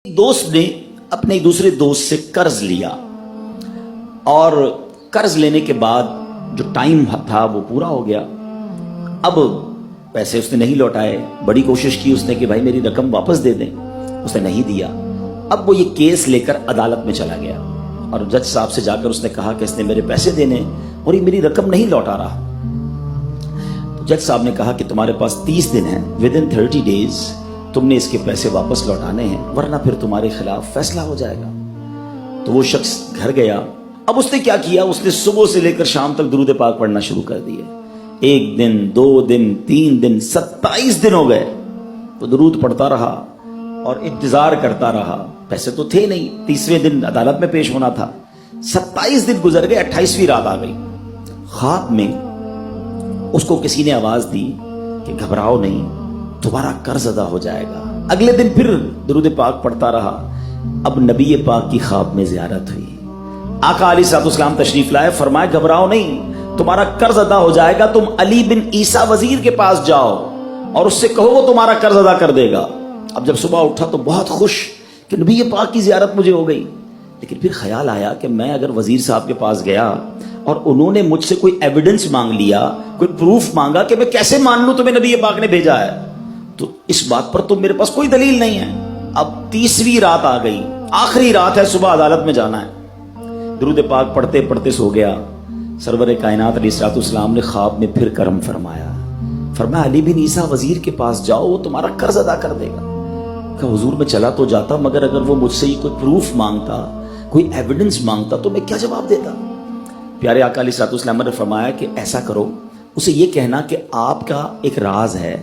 دوست نے اپنے ایک دوسرے دوست سے قرض لیا اور قرض لینے کے بعد جو ٹائم تھا وہ پورا ہو گیا. اب پیسے اس نے نہیں لوٹائے. بڑی کوشش کی اس نے کہ بھائی میری رقم واپس دے دیں, اس نے نہیں دیا. اب وہ یہ کیس لے کر عدالت میں چلا گیا اور جج صاحب سے جا کر اس نے کہا کہ اس نے میرے پیسے دینے اور یہ میری رقم نہیں لوٹا رہا. تو جج صاحب نے کہا کہ تمہارے پاس 30 دن ہیں, ود ان 30 days تم نے اس کے پیسے واپس لوٹانے ہیں, ورنہ پھر تمہارے خلاف فیصلہ ہو جائے گا. تو وہ شخص گھر گیا. اب اس نے کیا کیا, اس نے صبح سے لے کر شام تک درود پاک پڑھنا شروع کر دیے. 1 دن 2 دن 3 دن 27 دن ہو گئے. وہ درود پڑھتا رہا اور انتظار کرتا رہا. پیسے تو تھے نہیں, 30ویں دن عدالت میں پیش ہونا تھا. 27 دن گزر گئے, 28ویں رات آ گئی. خواب میں اس کو کسی نے آواز دی کہ گھبراؤ نہیں, تمہارا قرض ادا ہو جائے گا. اگلے دن پھر درود پاک پڑھتا رہا. اب نبی پاک کی خواب میں زیارت ہوئی. آقا علیہ السلام تشریف لائے, فرمایا گھبراؤ نہیں, تمہارا قرض ادا ہو جائے گا. تم علی بن عیسیٰ وزیر کے پاس جاؤ اور اس سے کہو وہ تمہارا قرض ادا کر دے گا. اب جب صبح اٹھا تو بہت خوش کہ نبی پاک کی زیارت مجھے ہو گئی. لیکن پھر خیال آیا کہ میں اگر وزیر صاحب کے پاس گیا اور انہوں نے مجھ سے کوئی ایویڈنس مانگ لیا, کوئی پروف مانگا, کہ میں کیسے مان لوں تمہیں نبی پاک نے بھیجا ہے, تو اس بات پر تو میرے پاس کوئی دلیل نہیں ہے. اب 30ویں رات آ گئی, آخری رات ہے, صبح عدالت میں جانا ہے. درود پاک پڑھتے پڑھتے سو گیا. سرور کائنات علیہ السلام نے خواب میں پھر کرم فرمایا. فرمایا علی بن عیسیٰ وزیر کے پاس جاؤ, وہ تمہارا قرض ادا کر دے گا. کہ حضور میں چلا تو جاتا, مگر اگر وہ مجھ سے ہی کوئی پروف مانگتا, کوئی ایویڈنس مانگتا, تو میں کیا جواب دیتا. پیارے آقا علیہ السلام نے فرمایا کہ ایسا کرو, اسے یہ کہنا کہ آپ کا ایک راز ہے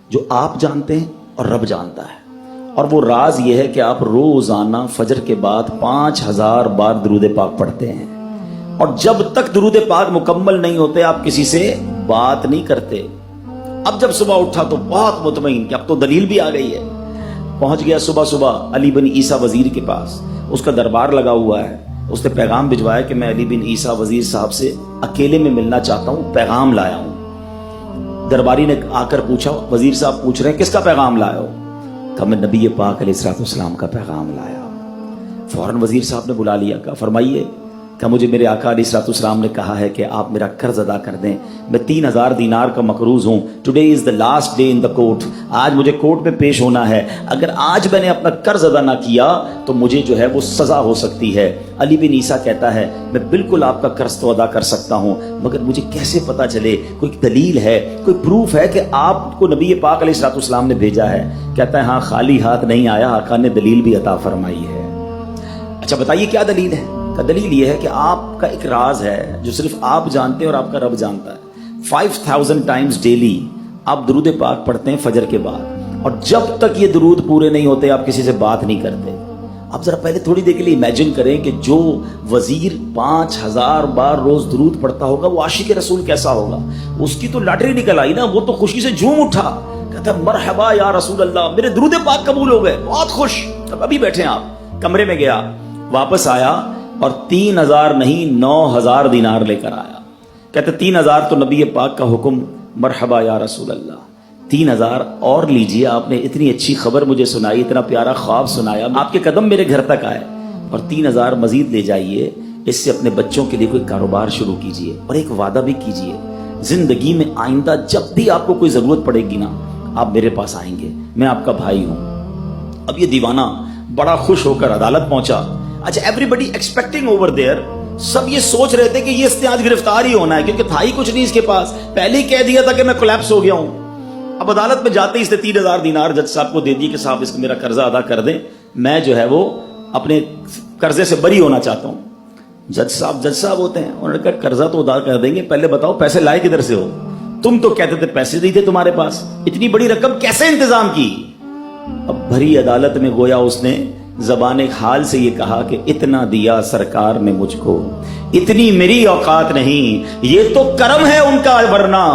جو آپ جانتے ہیں اور رب جانتا ہے, اور وہ راز یہ ہے کہ آپ روزانہ فجر کے بعد 5000 بار درود پاک پڑھتے ہیں, اور جب تک درود پاک مکمل نہیں ہوتے آپ کسی سے بات نہیں کرتے. اب جب صبح اٹھا تو بہت مطمئن کہ اب تو دلیل بھی آ گئی ہے. پہنچ گیا صبح علی بن عیسیٰ وزیر کے پاس. اس کا دربار لگا ہوا ہے. اس نے پیغام بھجوایا کہ میں علی بن عیسیٰ وزیر صاحب سے اکیلے میں ملنا چاہتا ہوں, پیغام لایا ہوں. درباری نے آ کر پوچھا, وزیر صاحب پوچھ رہے ہیں کس کا پیغام لایا ہو؟ کہ میں نبی پاک علیہ السلام کا پیغام لایا. فوراً وزیر صاحب نے بلا لیا. کہا فرمائیے. کہ مجھے میرے آقا علیہ السلام نے کہا ہے کہ آپ میرا قرض ادا کر دیں. میں 3000 دینار کا مقروض ہوں. Today is the last day in the court. آج مجھے کورٹ میں پیش ہونا ہے. اگر آج میں نے اپنا قرض ادا نہ کیا تو مجھے جو ہے وہ سزا ہو سکتی ہے. علی بن عیسیٰ کہتا ہے میں بالکل آپ کا قرض تو ادا کر سکتا ہوں, مگر مجھے کیسے پتا چلے, کوئی دلیل ہے, کوئی پروف ہے کہ آپ کو نبی پاک علیہ السلام نے بھیجا ہے؟ کہتا ہے ہاں, خالی ہاتھ نہیں آیا, آقا نے دلیل بھی عطا فرمائی ہے. اچھا بتائیے کیا دلیل ہے؟ دلیل یہ ہے کہ آپ کا ایک راز ہے جو صرف آپ جانتے ہیں اور آپ کا رب جانتا ہے. 5000 ٹائمز ڈیلی آپ درود پاک پڑھتے ہیں فجر کے بعد, اور جب تک یہ درود پورے نہیں ہوتے آپ کسی سے بات نہیں کرتے. آپ ذرا پہلے تھوڑی دیر کے لیے امیجن کریں کہ جو وزیر 5000 بار روز درود پڑھتا ہوگا وہ عاشق رسول کیسا ہوگا. اس کی تو لاٹری نکل آئی نا, وہ تو خوشی سے جھوم اٹھا, کہتا مرحبا یا رسول اللہ, میرے درود پاک قبول ہو گئے, بہت خوش. اب ابھی بیٹھے آپ کمرے میں, گیا واپس آیا اور 3000 نہیں 9000 دینار لے کر آیا. کہتے 3000 تو نبی پاک کا حکم, مرحبا یا رسول اللہ, 3000 اور لیجئے, آپ نے اتنی اچھی خبر مجھے سنائی, اتنا پیارا خواب سنایا, آپ کے قدم میرے گھر تک آئے, اور 3000 مزید لے جائیے, اس سے اپنے بچوں کے لیے کوئی کاروبار شروع کیجئے, اور ایک وعدہ بھی کیجئے, زندگی میں آئندہ جب بھی آپ کو کوئی ضرورت پڑے گی نا, آپ میرے پاس آئیں گے, میں آپ کا بھائی ہوں. اب یہ دیوانہ بڑا خوش ہو کر عدالت پہنچا. اچھا ایوری ایکسپیکٹنگ اوور دیئر, سب یہ سوچ رہے تھے کہ یہ اس نے آج گرفتار ہی ہونا ہے, کیونکہ تھا ہی کچھ نہیں اس کے پاس, پہلے ہی کہہ دیا تھا کہ میں کولیپس ہو گیا ہوں. اب عدالت میں جاتے ہی اس نے 3000 دینار جج صاحب کو دے دی کہ صاحب اس کو میرا قرضہ ادا کر دیں, میں جو ہے وہ اپنے قرضے سے بری ہونا چاہتا ہوں. جج صاحب ہوتے ہیں, انہوں نے کہا قرضہ تو ادا کر دیں گے, پہلے بتاؤ پیسے لائے کدھر سے ہو؟ تم تو کہتے تھے پیسے نہیں تھے تمہارے پاس, اتنی بڑی رقم کیسے انتظام کی؟ اب بھری عدالت میں گویا اس نے زبان حال سے یہ کہا کہ اتنا دیا سرکار نے مجھ کو، اتنی میری اوقات نہیں، یہ تو کرم ہے ان کا ورنہ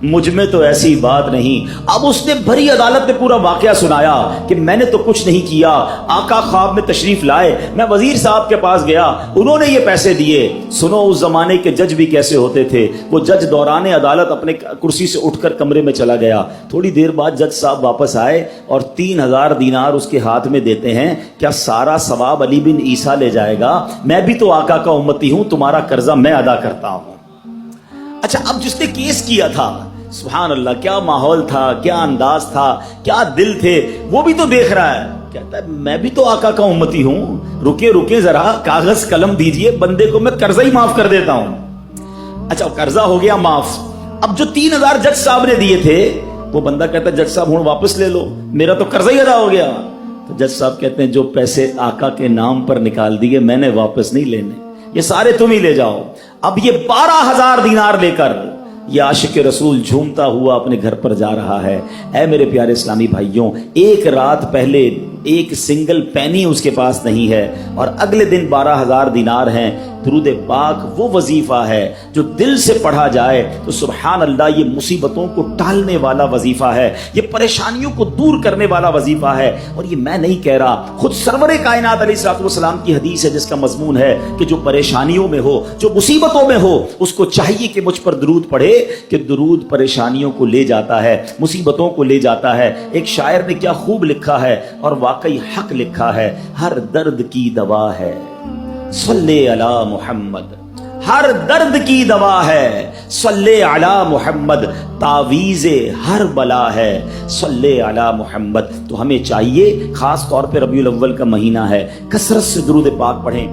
مجھ میں تو ایسی بات نہیں۔ اب اس نے بھری عدالت میں پورا واقعہ سنایا کہ میں نے تو کچھ نہیں کیا، آقا خواب میں تشریف لائے، میں وزیر صاحب کے پاس گیا، انہوں نے یہ پیسے دیے۔ سنو اس زمانے کے جج بھی کیسے ہوتے تھے، وہ جج دوران عدالت اپنے کرسی سے اٹھ کر کمرے میں چلا گیا، تھوڑی دیر بعد جج صاحب واپس آئے اور 3000 دینار اس کے ہاتھ میں دیتے ہیں، کیا سارا ثواب علی بن عیسیٰ لے جائے گا؟ میں بھی تو آقا کا امتی ہوں، تمہارا قرضہ میں ادا کرتا ہوں۔ اچھا اب جس نے کیس کیا تھا، سبحان اللہ، کیا ماحول تھا، کیا انداز تھا، کیا دل تھے، وہ بھی تو دیکھ رہا ہے، کہتا ہے میں بھی تو آقا کا امتی ہوں، رکے ذرا، کاغذ قلم دیجئے، بندے کو میں قرضہ ہی معاف کر دیتا ہوں۔ اچھا قرضہ ہو گیا معاف، اب جو 3000 جج صاحب نے دیے تھے، وہ بندہ کہتا ہے جج صاحب ہوں واپس لے لو، میرا تو قرضہ ہی ادا ہو گیا۔ تو جج صاحب کہتے ہیں جو پیسے آقا کے نام پر نکال دیے میں نے واپس نہیں لینے، یہ سارے تم ہی لے جاؤ۔ اب یہ 12000 دینار لے کر یہ عاشق رسول جھومتا ہوا اپنے گھر پر جا رہا ہے۔ اے میرے پیارے اسلامی بھائیوں، ایک رات پہلے ایک سنگل پینی اس کے پاس نہیں ہے، اور اگلے دن 12000 دینار ہیں۔ درود پاک وہ وظیفہ ہے جو دل سے پڑھا جائے تو سبحان اللہ یہ مصیبتوں کو ٹالنے والا وظیفہ ہے، یہ پریشانیوں کو دور کرنے والا وظیفہ ہے۔ اور یہ میں نہیں کہہ رہا، خود سرور کائنات علیہ الصلوۃ والسلام کی حدیث ہے جس کا مضمون ہے کہ جو پریشانیوں میں ہو، جو مصیبتوں میں ہو، اس کو چاہیے کہ مجھ پر درود پڑھے، کہ درود پریشانیوں کو لے جاتا ہے، مصیبتوں کو لے جاتا ہے۔ ایک شاعر نے کیا خوب لکھا ہے، اور واقعی حق لکھا ہے، ہر درد کی دوا ہے صلی علی محمد، ہر درد کی دوا ہے صلی علی محمد، تعویذ ہر بلا ہے صلی علی محمد۔ تو ہمیں چاہیے، خاص طور پہ ربیع الاول کا مہینہ ہے، کثرت سے درود پاک پڑھیں۔